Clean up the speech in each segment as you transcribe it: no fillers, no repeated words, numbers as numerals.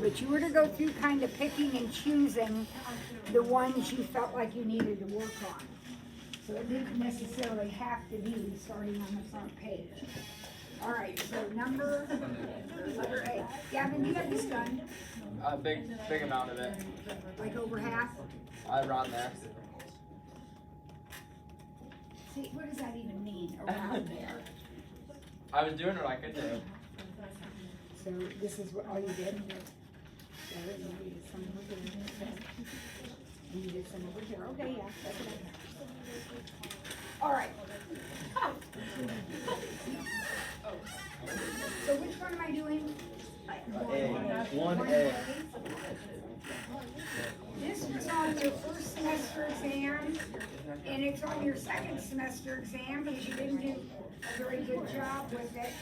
But you were to go through kind of picking and choosing the ones you felt like you needed to work on. So it didn't necessarily have to be starting on the front page. All right, so letter A. Gavin, do you have this done? A big amount of it. Like over half? Around there. See, what does that even mean, around there? I was doing what I could do. So this is what all you did? So you needed some over here. And you did some over here. Okay, yeah, that's it. All right. So which one am I doing? One A. This was on your first semester exam, and it's on your second semester exam because you didn't do a very good job with it.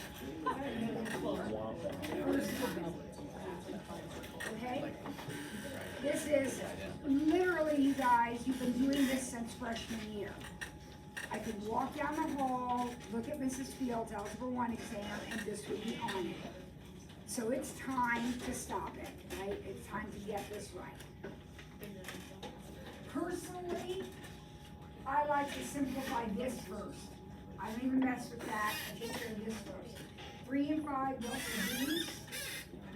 Okay? This is literally, you guys, you've been doing this since freshman year. I could walk down the hall, look at Mrs. Field's Algebra 1 exam, and this would be on it. So it's time to stop it, right? It's time to get this right. Personally, I like to simplify this first. I don't even mess with that, I take care of this first. 3 and 5 don't reduce.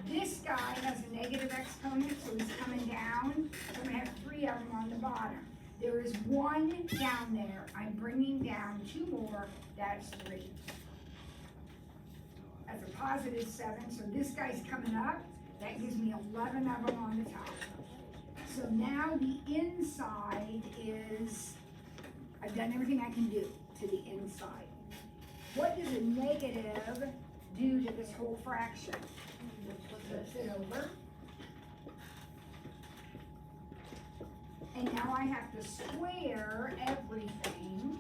This guy has a negative exponent, so he's coming down. So I'm gonna have 3 of them on the bottom. There is 1 down there. I'm bringing down 2 more, that's 3. That's a positive 7, so this guy's coming up. That gives me 11 of them on the top. So now the inside is, I've done everything I can do to the inside. What does a negative do to this whole fraction? Flips it over. And now I have to square everything.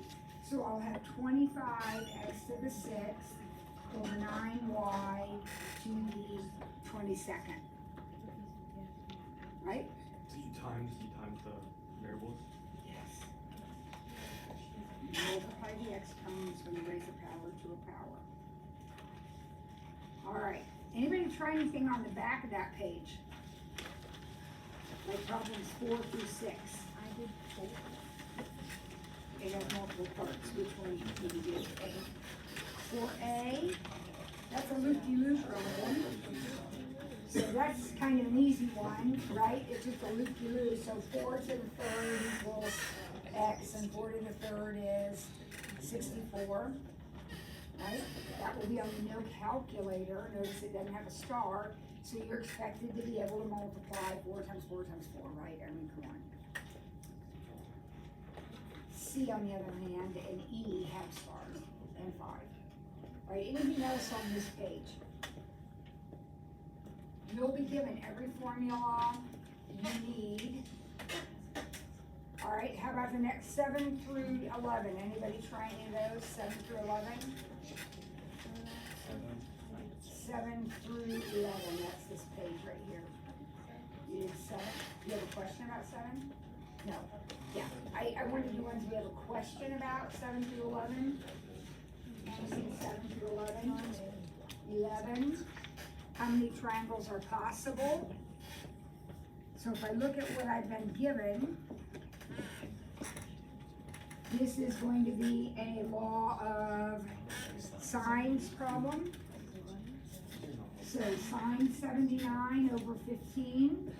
So I'll have 25x to the 6th over 9y to the 22nd. Right? So you times the variables? Yes. Multiply the exponents when you raise a power to a power. All right. Anybody try anything on the back of that page? Like problems 4 through 6. I did 4. It has multiple parts. Which one do you do? A. For A, that's a loop-de-loop problem. So that's kind of an easy one, right? It's just a loop-de-loop. So 4 to the 3rd equals x, and 4 to the 3rd is 64. Right? That will be on the no calculator. Notice it doesn't have a star, so you're expected to be able to multiply 4 times 4 times 4, right? I mean, come on. C, on the other hand, and E have stars, and 5. Right? Anything else on this page? You'll be given every formula you need. All right, how about the next 7 through 11? Anybody try any of those, 7 through 11? 7 through 11, that's this page right here. You did 7. You have a question about 7? No. Yeah, I wanted to do ones we have a question about, 7 through 11. 7 through 11. 11. How many triangles are possible? So if I look at what I've been given, this is going to be a law of sines problem. So sine 79 over 15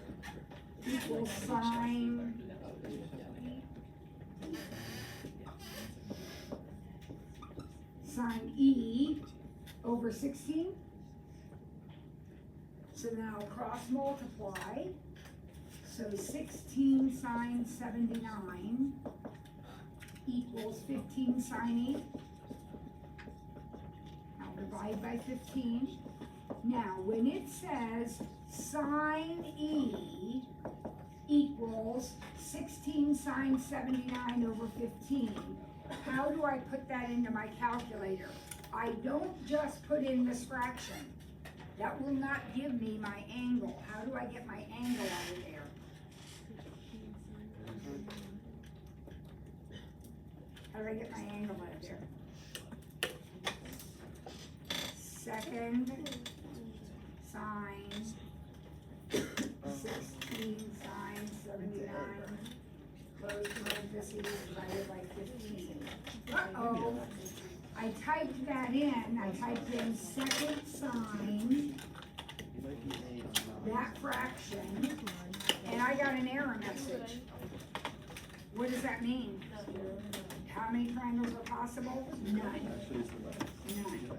equals sine E over 16. So then I'll cross multiply. So 16 sine 79 equals 15 sine 8. I'll divide by 15. Now, when it says sine E equals 16 sine 79 over 15, how do I put that into my calculator? I don't just put in this fraction. That will not give me my angle. How do I get my angle out of there? How do I get my angle out of there? Second sine 79, close parentheses, divided by 15. Uh-oh, I typed that in, I typed in second sign, that fraction, and I got an error message. What does that mean? How many triangles are possible? None. None.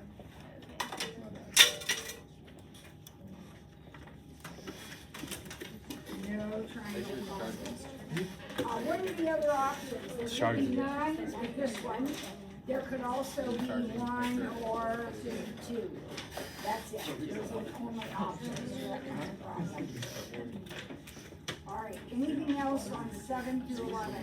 No triangle possible. What are the other options? There could be none, like this one. There could also be 1 or 2. That's it. Those are the only options for that kind of problem. All right, anything else on 7 through 11?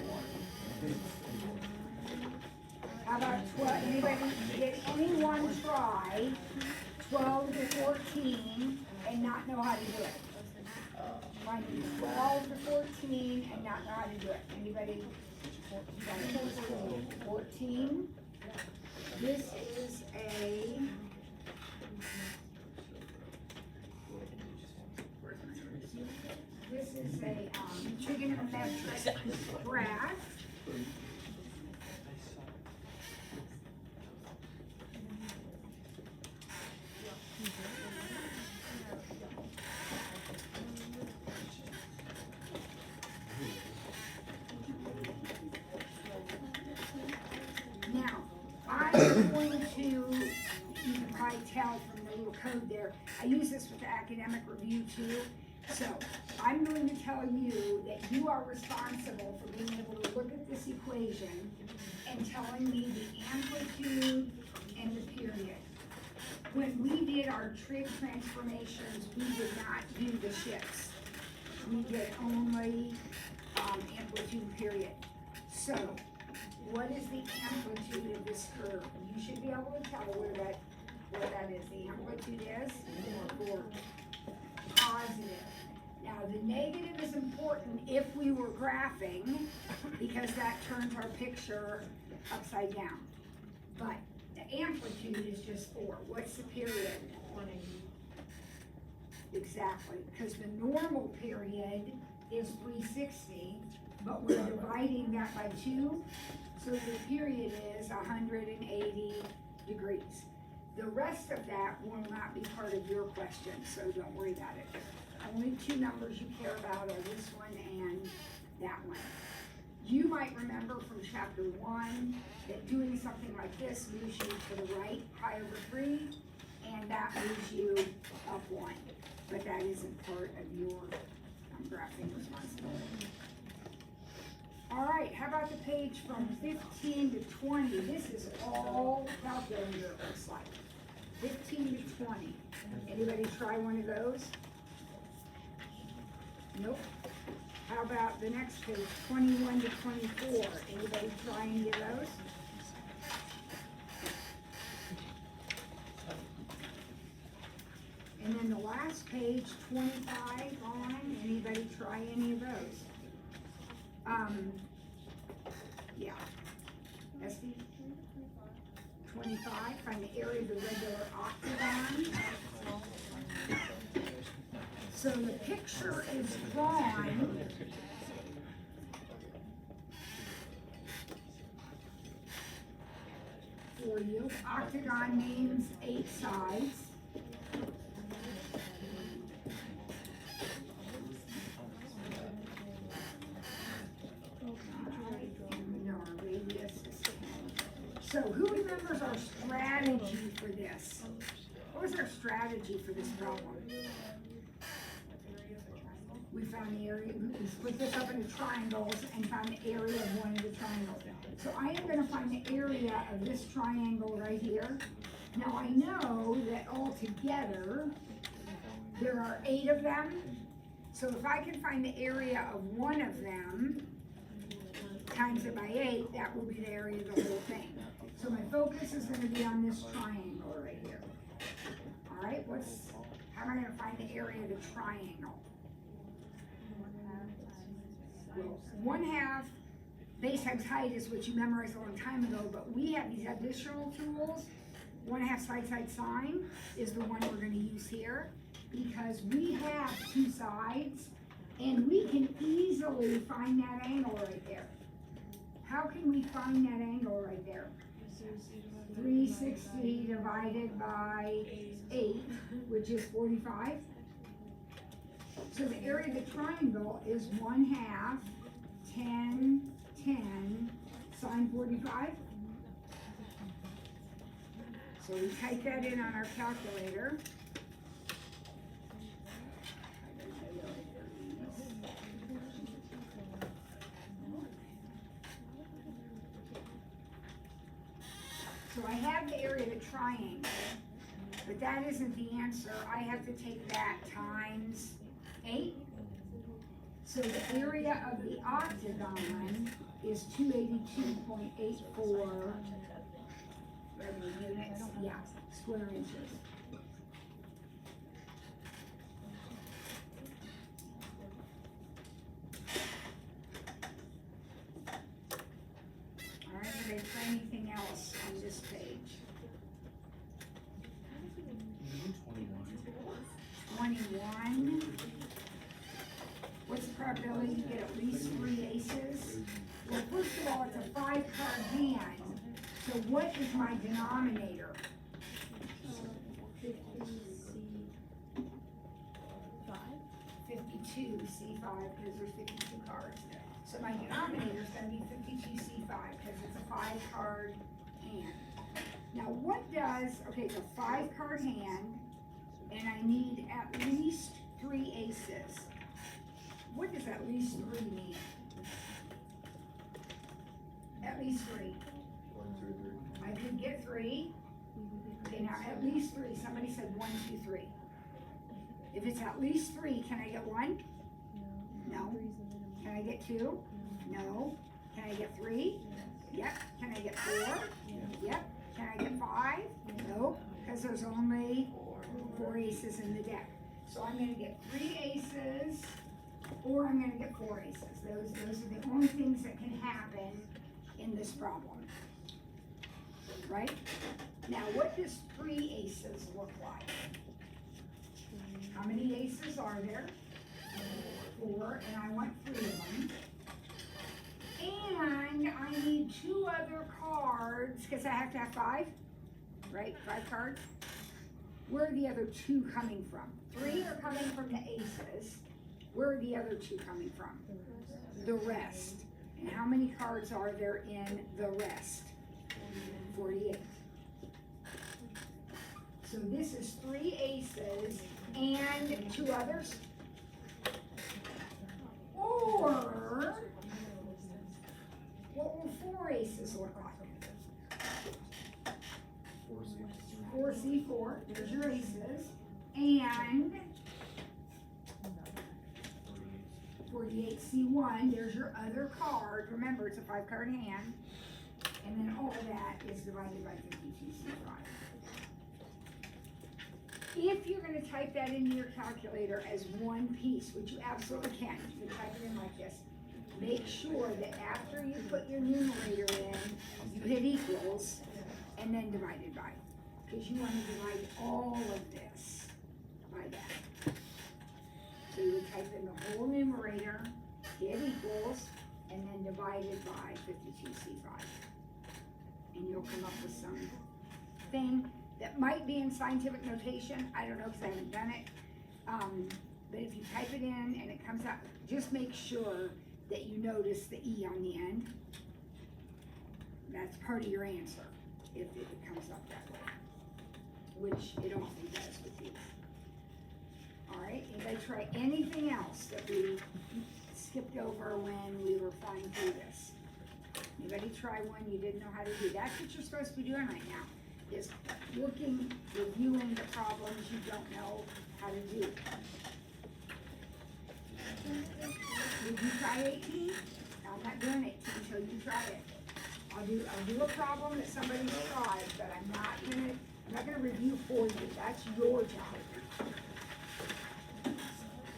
How about 12? Anybody, did anyone try 12 to 14 and not know how to do it? Finding 12 to 14 and not know how to do it. Anybody? 14. This is a trigonometric graph. Now, I'm going to, you can probably tell from the little code there, I use this with the academic review too. So, I'm going to tell you that you are responsible for being able to look at this equation and telling me the amplitude and the period. When we did our trig transformations, we did not do the shifts. We did only amplitude period. So, what is the amplitude of this curve? You should be able to tell what that is. The amplitude is or positive. Now, the negative is important if we were graphing, because that turns our picture upside down. But the amplitude is just 4. What's the period? 180. Exactly, because the normal period is 360, but we're dividing that by 2, so the period is 180 degrees. The rest of that will not be part of your question, so don't worry about it. Only 2 numbers you care about are this one and that one. You might remember from chapter 1 that doing something like this moves you to the right, pi over 3, and that moves you up 1. But that isn't part of your graphing responsibility. All right, how about the page from 15 to 20? This is all calculator, it looks like. 15 to 20. Anybody try one of those? Nope. How about the next page, 21 to 24? Anybody try any of those? And then the last page, 25 on, anybody try any of those? Yeah. Esty? 25, find the area of the regular octagon. So the picture is drawn for you. Octagon means 8 sides. So who remembers our strategy for this? What was our strategy for this problem? We found the area, we split this up into triangles and found the area of one of the triangles. So I am going to find the area of this triangle right here. Now I know that altogether there are 8 of them. So if I can find the area of one of them, times it by 8, that will be the area of the whole thing. So my focus is going to be on this triangle right here. All right, how am I going to find the area of the triangle? 1/2 base times height is what you memorized a long time ago, but we have these additional tools. 1/2 side sine is the one we're going to use here, because we have 2 sides And we can easily find that angle right there. How can we find that angle right there? 360 divided by 8, which is 45. So the area of the triangle is 1/2, 10, 10, sine 45. So we type that in on our calculator. So I have the area of the triangle, but that isn't the answer. I have to take that times 8. So the area of the octagon is 282.84 units, yeah, square inches. All right, did I try anything else on this page? 21. What's the probability you get at least 3 aces? Well, first of all, it's a 5-card hand. So what is my denominator? 52 C5, because there's 52 cards. So my denominator is going to be 52 C5 because it's a 5-card hand. Now what does, okay, it's a 5-card hand, and I need at least 3 aces. What does at least 3 mean? At least 3. I could get 3. Okay, now at least 3. Somebody said 1, 2, 3. If it's at least 3, can I get 1? No. Can I get 2? No. Can I get 3? Yep. Can I get 4? Yep. Can I get 5? Nope. Because there's only 4 aces in the deck. So I'm going to get 3 aces, or I'm going to get 4 aces. Those are the only things that can happen in this problem. Right? Now, what does 3 aces look like? How many aces are there? 4, and I want 3 of them. And I need 2 other cards, because I have to have 5, right? 5 cards. Where are the other 2 coming from? 3 are coming from the aces. Where are the other 2 coming from? The rest. And how many cards are there in the rest? 48. So this is 3 aces and 2 others. Or, what will 4 aces look like? 4C4, there's your aces, and 48C1, there's your other card. Remember, it's a 5-card hand. And then all of that is divided by 52C5. If you're going to type that into your calculator as one piece, which you absolutely can, you can type it in like this. Make sure that after you put your numerator in, you hit equals and then divide it by. Because you want to divide all of this by that. So you would type in the whole numerator, hit equals, and then divide it by 52C5. And you'll come up with something that might be in scientific notation. I don't know because I haven't done it. But if you type it in and it comes out, just make sure that you notice the E on the end. That's part of your answer if it comes up that way, which it often does with these. All right, anybody try anything else that we skipped over when we were flying through this? Anybody try one you didn't know how to do? That's what you're supposed to be doing right now, is looking, reviewing the problems you don't know how to do. Did you try 18? I'm not doing 18 until you try it. I'll do a problem that somebody's tried, but I'm not gonna review for you. That's your job.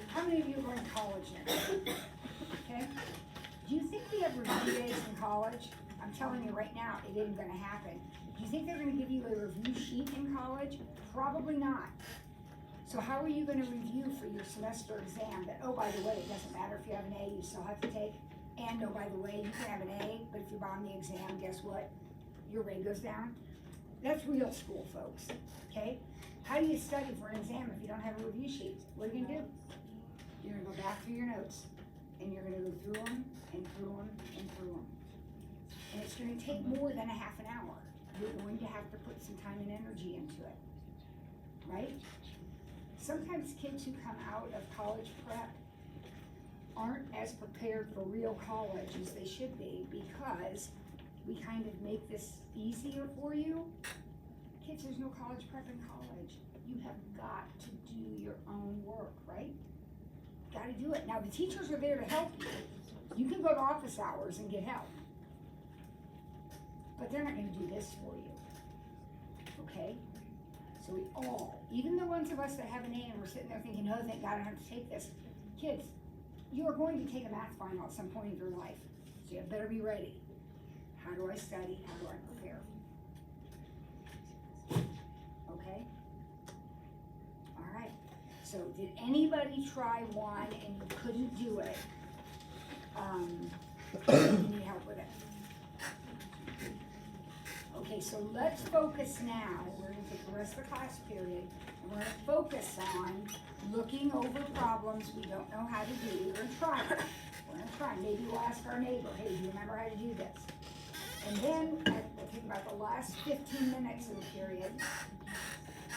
How many of you are going to college next year? Okay? Do you think we have review days in college? I'm telling you right now, it isn't gonna happen. Do you think they're gonna give you a review sheet in college? Probably not. So how are you gonna review for your semester exam that, oh, by the way, it doesn't matter if you have an A, you still have to take, and oh, by the way, you can have an A, but if you bomb the exam, guess what? Your grade goes down. That's real school, folks, okay? How do you study for an exam if you don't have a review sheet? What are you gonna do? You're gonna go back through your notes, and you're gonna go through them, and through them, and through them. And it's gonna take more than a half an hour. You're going to have to put some time and energy into it, right? Sometimes kids who come out of college prep aren't as prepared for real college as they should be because we kind of make this easier for you. Kids, there's no college prep in college. You have got to do your own work, right? Gotta do it. Now, the teachers are there to help you. You can go to office hours and get help. But they're not gonna do this for you, okay? So we all, even the ones of us that have an A and we're sitting there thinking, oh, thank God I don't have to take this. Kids, you are going to take a math final at some point in your life. So you better be ready. How do I study? How do I prepare? Okay? All right. So did anybody try one and you couldn't do it? You need help with it. Okay, so let's focus now. We're gonna take the rest of the class period, and we're gonna focus on looking over problems we don't know how to do. We're gonna try it. We're gonna try. Maybe we'll ask our neighbor, hey, do you remember how to do this? And then, we'll take about the last 15 minutes of the period,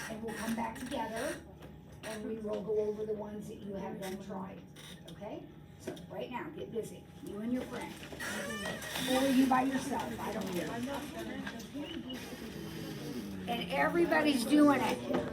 and we'll come back together, and we will go over the ones that you have then tried, okay? So, right now, get busy, you and your friend, or you by yourself, I don't care. And everybody's doing it.